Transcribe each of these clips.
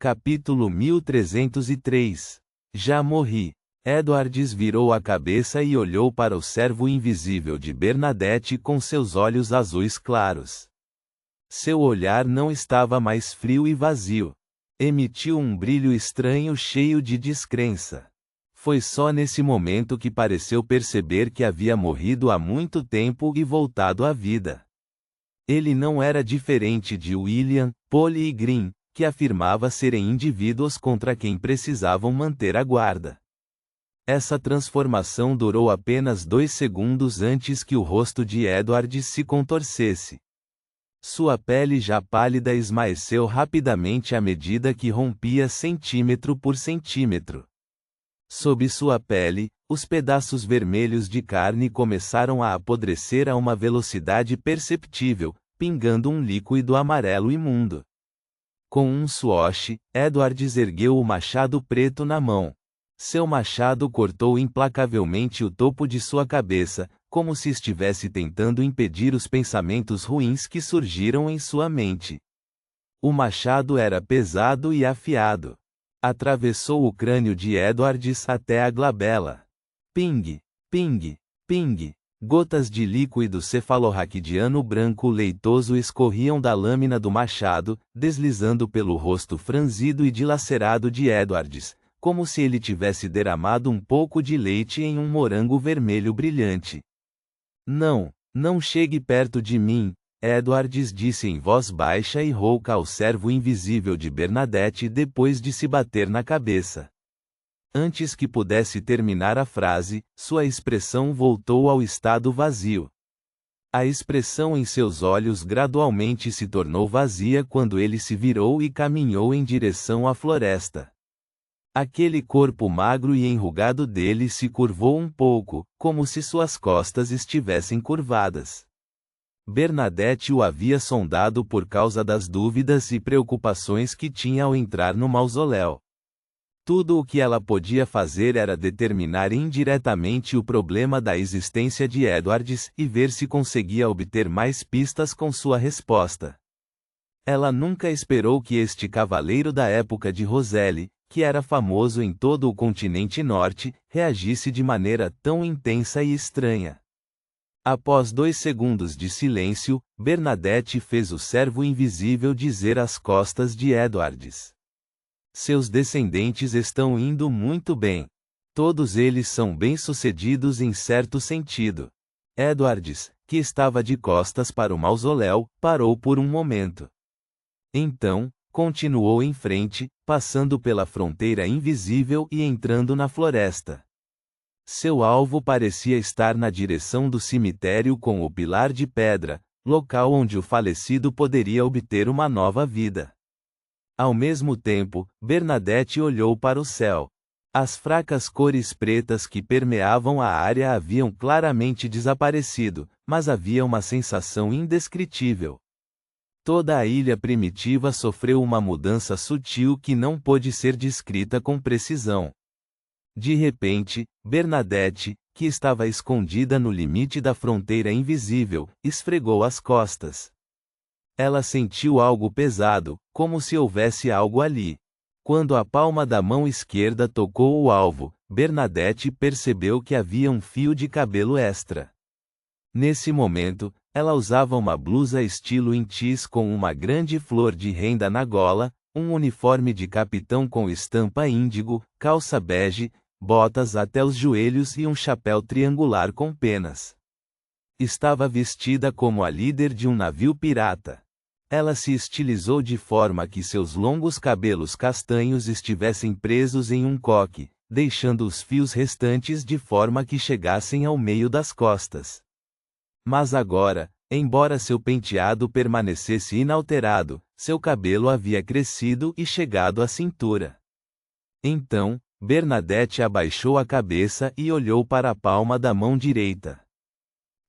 Capítulo 1303. Já morri. Edwards virou a cabeça e olhou para o servo invisível de Bernadette com seus olhos azuis claros. Seu olhar não estava mais frio e vazio. Emitiu um brilho estranho cheio de descrença. Foi só nesse momento que pareceu perceber que havia morrido há muito tempo e voltado à vida. Ele não era diferente de William, Polly e Green, que afirmava serem indivíduos contra quem precisavam manter a guarda. Essa transformação durou apenas 2 segundos antes que o rosto de Edward se contorcesse. Sua pele já pálida esmaeceu rapidamente à medida que rompia centímetro por centímetro. Sob sua pele, os pedaços vermelhos de carne começaram a apodrecer a uma velocidade perceptível, pingando um líquido amarelo imundo. Com um swosh, Edwards ergueu o machado preto na mão. Seu machado cortou implacavelmente o topo de sua cabeça, como se estivesse tentando impedir os pensamentos ruins que surgiram em sua mente. O machado era pesado e afiado. Atravessou o crânio de Edwards até a glabela. Ping, ping, ping. Gotas de líquido cefalorraquidiano branco leitoso escorriam da lâmina do machado, deslizando pelo rosto franzido e dilacerado de Edwards, como se ele tivesse derramado um pouco de leite em um morango vermelho brilhante. Não, não chegue perto de mim, Edwards disse em voz baixa e rouca ao servo invisível de Bernadette depois de se bater na cabeça. Antes que pudesse terminar a frase, sua expressão voltou ao estado vazio. A expressão em seus olhos gradualmente se tornou vazia quando ele se virou e caminhou em direção à floresta. Aquele corpo magro e enrugado dele se curvou um pouco, como se suas costas estivessem curvadas. Bernadette o havia sondado por causa das dúvidas e preocupações que tinha ao entrar no mausoléu. Tudo o que ela podia fazer era determinar indiretamente o problema da existência de Edwards e ver se conseguia obter mais pistas com sua resposta. Ela nunca esperou que este cavaleiro da época de Roselle, que era famoso em todo o continente norte, reagisse de maneira tão intensa e estranha. Após 2 segundos de silêncio, Bernadette fez o servo invisível dizer às costas de Edwards: seus descendentes estão indo muito bem. Todos eles são bem-sucedidos em certo sentido. Edwards, que estava de costas para o mausoléu, parou por um momento. Então, continuou em frente, passando pela fronteira invisível e entrando na floresta. Seu alvo parecia estar na direção do cemitério com o pilar de pedra, local onde o falecido poderia obter uma nova vida. Ao mesmo tempo, Bernadette olhou para o céu. As fracas cores pretas que permeavam a área haviam claramente desaparecido, mas havia uma sensação indescritível. Toda a ilha primitiva sofreu uma mudança sutil que não pôde ser descrita com precisão. De repente, Bernadette, que estava escondida no limite da fronteira invisível, esfregou as costas. Ela sentiu algo pesado, como se houvesse algo ali. Quando a palma da mão esquerda tocou o alvo, Bernadette percebeu que havia um fio de cabelo extra. Nesse momento, ela usava uma blusa estilo intis com uma grande flor de renda na gola, um uniforme de capitão com estampa índigo, calça bege, botas até os joelhos e um chapéu triangular com penas. Estava vestida como a líder de um navio pirata. Ela se estilizou de forma que seus longos cabelos castanhos estivessem presos em um coque, deixando os fios restantes de forma que chegassem ao meio das costas. Mas agora, embora seu penteado permanecesse inalterado, seu cabelo havia crescido e chegado à cintura. Então, Bernadette abaixou a cabeça e olhou para a palma da mão direita.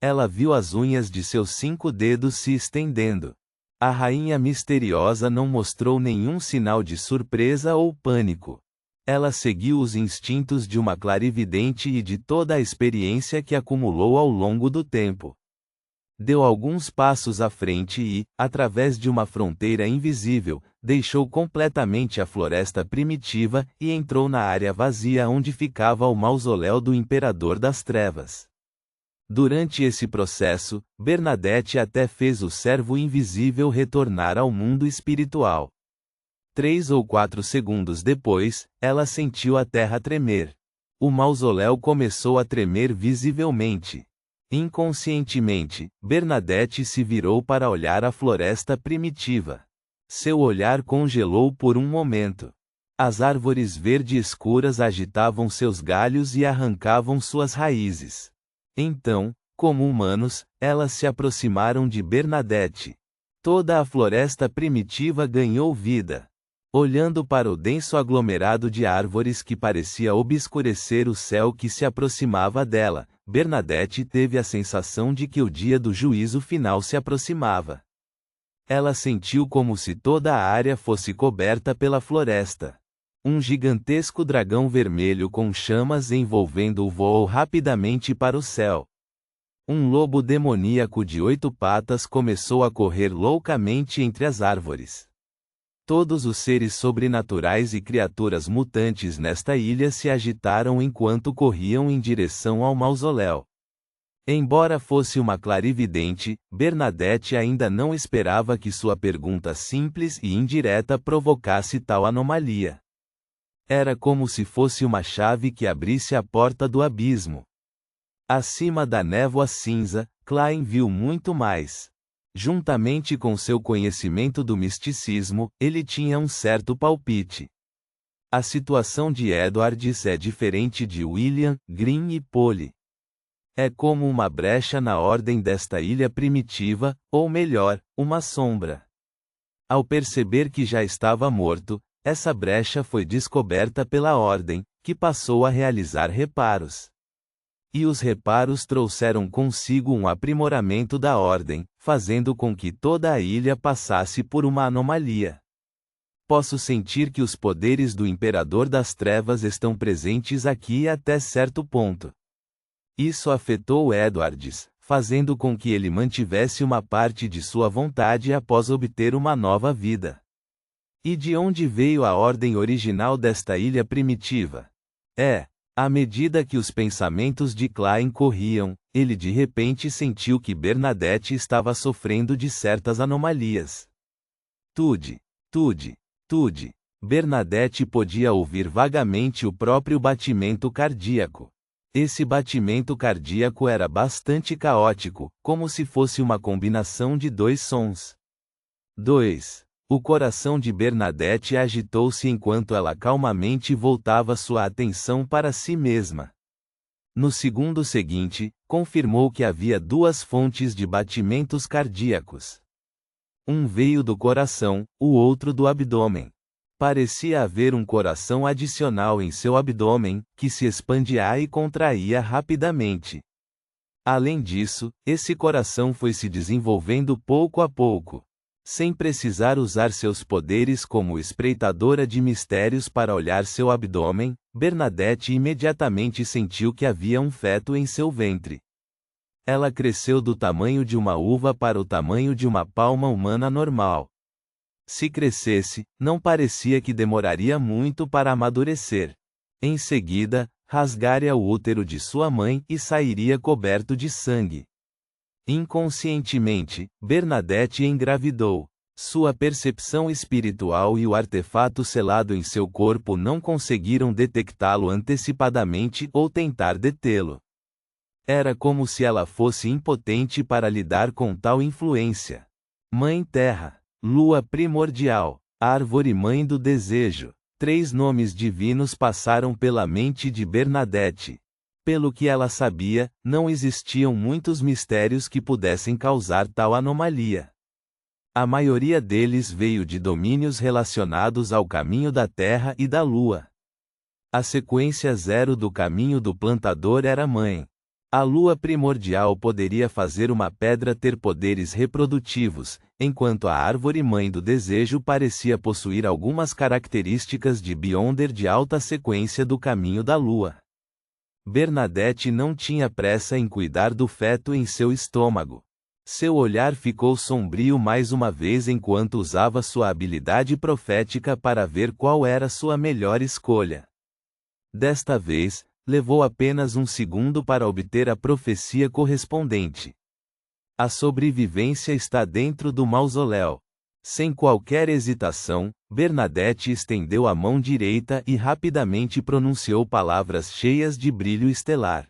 Ela viu as unhas de seus 5 dedos se estendendo. A rainha misteriosa não mostrou nenhum sinal de surpresa ou pânico. Ela seguiu os instintos de uma clarividente e de toda a experiência que acumulou ao longo do tempo. Deu alguns passos à frente e, através de uma fronteira invisível, deixou completamente a floresta primitiva e entrou na área vazia onde ficava o mausoléu do Imperador das Trevas. Durante esse processo, Bernadette até fez o servo invisível retornar ao mundo espiritual. 3 ou 4 segundos depois, ela sentiu a terra tremer. O mausoléu começou a tremer visivelmente. Inconscientemente, Bernadette se virou para olhar a floresta primitiva. Seu olhar congelou por um momento. As árvores verde escuras agitavam seus galhos e arrancavam suas raízes. Então, como humanos, elas se aproximaram de Bernadette. Toda a floresta primitiva ganhou vida. Olhando para o denso aglomerado de árvores que parecia obscurecer o céu que se aproximava dela, Bernadette teve a sensação de que o dia do juízo final se aproximava. Ela sentiu como se toda a área fosse coberta pela floresta. Um gigantesco dragão vermelho com chamas envolvendo-o voou rapidamente para o céu. Um lobo demoníaco de 8 patas começou a correr loucamente entre as árvores. Todos os seres sobrenaturais e criaturas mutantes nesta ilha se agitaram enquanto corriam em direção ao mausoléu. Embora fosse uma clarividente, Bernadette ainda não esperava que sua pergunta simples e indireta provocasse tal anomalia. Era como se fosse uma chave que abrisse a porta do abismo. Acima da névoa cinza, Klein viu muito mais. Juntamente com seu conhecimento do misticismo, ele tinha um certo palpite. A situação de Edwards é diferente de William, Green e Polly. É como uma brecha na ordem desta ilha primitiva, ou melhor, uma sombra. Ao perceber que já estava morto, essa brecha foi descoberta pela ordem, que passou a realizar reparos. E os reparos trouxeram consigo um aprimoramento da ordem, fazendo com que toda a ilha passasse por uma anomalia. Posso sentir que os poderes do Imperador das Trevas estão presentes aqui até certo ponto. Isso afetou Edwards, fazendo com que ele mantivesse uma parte de sua vontade após obter uma nova vida. E de onde veio a ordem original desta ilha primitiva? À medida que os pensamentos de Klein corriam, ele de repente sentiu que Bernadette estava sofrendo de certas anomalias. Tude. Bernadette podia ouvir vagamente o próprio batimento cardíaco. Esse batimento cardíaco era bastante caótico, como se fosse uma combinação de 2 sons. 2. O coração de Bernadette agitou-se enquanto ela calmamente voltava sua atenção para si mesma. No segundo seguinte, confirmou que havia 2 fontes de batimentos cardíacos. Um veio do coração, o outro do abdômen. Parecia haver um coração adicional em seu abdômen, que se expandia e contraía rapidamente. Além disso, esse coração foi se desenvolvendo pouco a pouco. Sem precisar usar seus poderes como espreitadora de mistérios para olhar seu abdômen, Bernadette imediatamente sentiu que havia um feto em seu ventre. Ela cresceu do tamanho de uma uva para o tamanho de uma palma humana normal. Se crescesse, não parecia que demoraria muito para amadurecer. Em seguida, rasgaria o útero de sua mãe e sairia coberto de sangue. Inconscientemente, Bernadette engravidou. Sua percepção espiritual e o artefato selado em seu corpo não conseguiram detectá-lo antecipadamente ou tentar detê-lo. Era como se ela fosse impotente para lidar com tal influência. Mãe Terra, Lua Primordial, Árvore Mãe do Desejo. 3 nomes divinos passaram pela mente de Bernadette. Pelo que ela sabia, não existiam muitos mistérios que pudessem causar tal anomalia. A maioria deles veio de domínios relacionados ao caminho da Terra e da Lua. A sequência 0 do caminho do plantador era mãe. A Lua primordial poderia fazer uma pedra ter poderes reprodutivos, enquanto a árvore mãe do desejo parecia possuir algumas características de Beyonder de alta sequência do caminho da Lua. Bernadette não tinha pressa em cuidar do feto em seu estômago. Seu olhar ficou sombrio mais uma vez enquanto usava sua habilidade profética para ver qual era sua melhor escolha. Desta vez, levou apenas um segundo para obter a profecia correspondente. A sobrevivência está dentro do mausoléu. Sem qualquer hesitação, Bernadette estendeu a mão direita e rapidamente pronunciou palavras cheias de brilho estelar.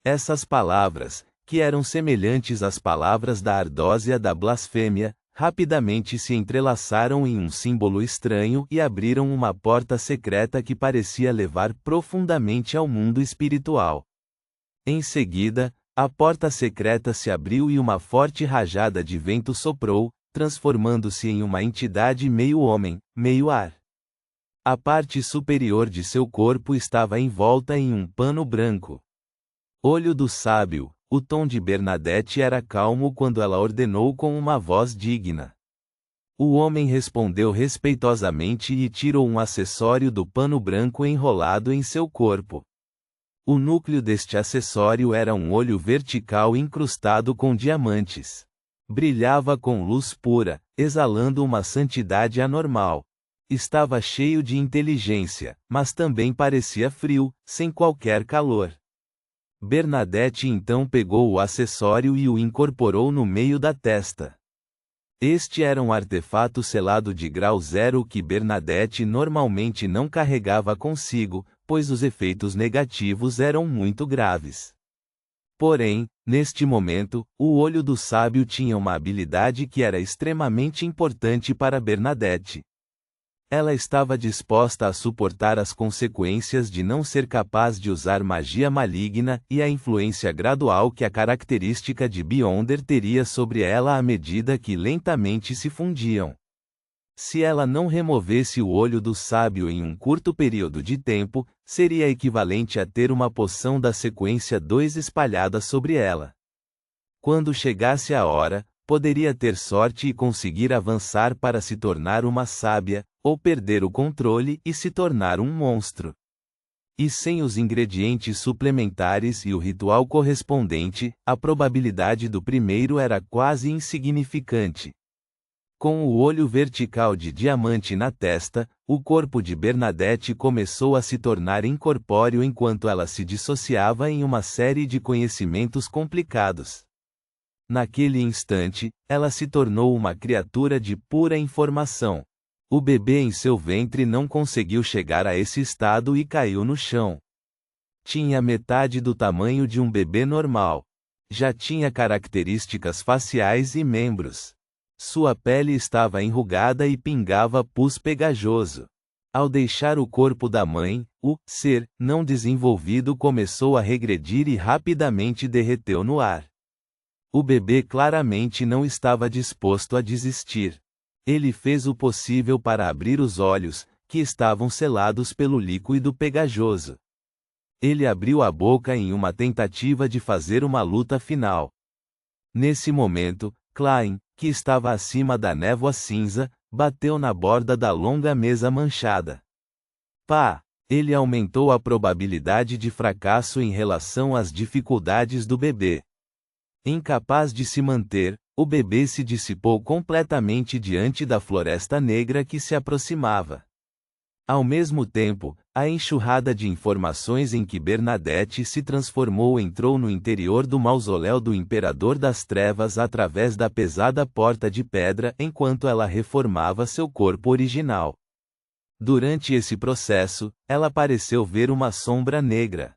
Essas palavras, que eram semelhantes às palavras da ardósia da blasfêmia, rapidamente se entrelaçaram em um símbolo estranho e abriram uma porta secreta que parecia levar profundamente ao mundo espiritual. Em seguida, a porta secreta se abriu e uma forte rajada de vento soprou, transformando-se em uma entidade meio homem, meio ar. A parte superior de seu corpo estava envolta em um pano branco. Olho do sábio, o tom de Bernadette era calmo quando ela ordenou com uma voz digna. O homem respondeu respeitosamente e tirou um acessório do pano branco enrolado em seu corpo. O núcleo deste acessório era um olho vertical incrustado com diamantes. Brilhava com luz pura, exalando uma santidade anormal. Estava cheio de inteligência, mas também parecia frio, sem qualquer calor. Bernadette então pegou o acessório e o incorporou no meio da testa. Este era um artefato selado de grau 0 que Bernadette normalmente não carregava consigo, pois os efeitos negativos eram muito graves. Porém, neste momento, o olho do sábio tinha uma habilidade que era extremamente importante para Bernadette. Ela estava disposta a suportar as consequências de não ser capaz de usar magia maligna e a influência gradual que a característica de Beyonder teria sobre ela à medida que lentamente se fundiam. Se ela não removesse o olho do sábio em um curto período de tempo, seria equivalente a ter uma poção da sequência 2 espalhada sobre ela. Quando chegasse a hora, poderia ter sorte e conseguir avançar para se tornar uma sábia, ou perder o controle e se tornar um monstro. E sem os ingredientes suplementares e o ritual correspondente, a probabilidade do primeiro era quase insignificante. Com o olho vertical de diamante na testa, o corpo de Bernadette começou a se tornar incorpóreo enquanto ela se dissociava em uma série de conhecimentos complicados. Naquele instante, ela se tornou uma criatura de pura informação. O bebê em seu ventre não conseguiu chegar a esse estado e caiu no chão. Tinha metade do tamanho de um bebê normal. Já tinha características faciais e membros. Sua pele estava enrugada e pingava pus pegajoso. Ao deixar o corpo da mãe, o ser não desenvolvido começou a regredir e rapidamente derreteu no ar. O bebê claramente não estava disposto a desistir. Ele fez o possível para abrir os olhos, que estavam selados pelo líquido pegajoso. Ele abriu a boca em uma tentativa de fazer uma luta final. Nesse momento, Klein, que estava acima da névoa cinza, bateu na borda da longa mesa manchada. Pá! Ele aumentou a probabilidade de fracasso em relação às dificuldades do bebê. Incapaz de se manter, o bebê se dissipou completamente diante da floresta negra que se aproximava. Ao mesmo tempo, a enxurrada de informações em que Bernadette se transformou entrou no interior do mausoléu do Imperador das Trevas através da pesada porta de pedra enquanto ela reformava seu corpo original. Durante esse processo, ela pareceu ver uma sombra negra.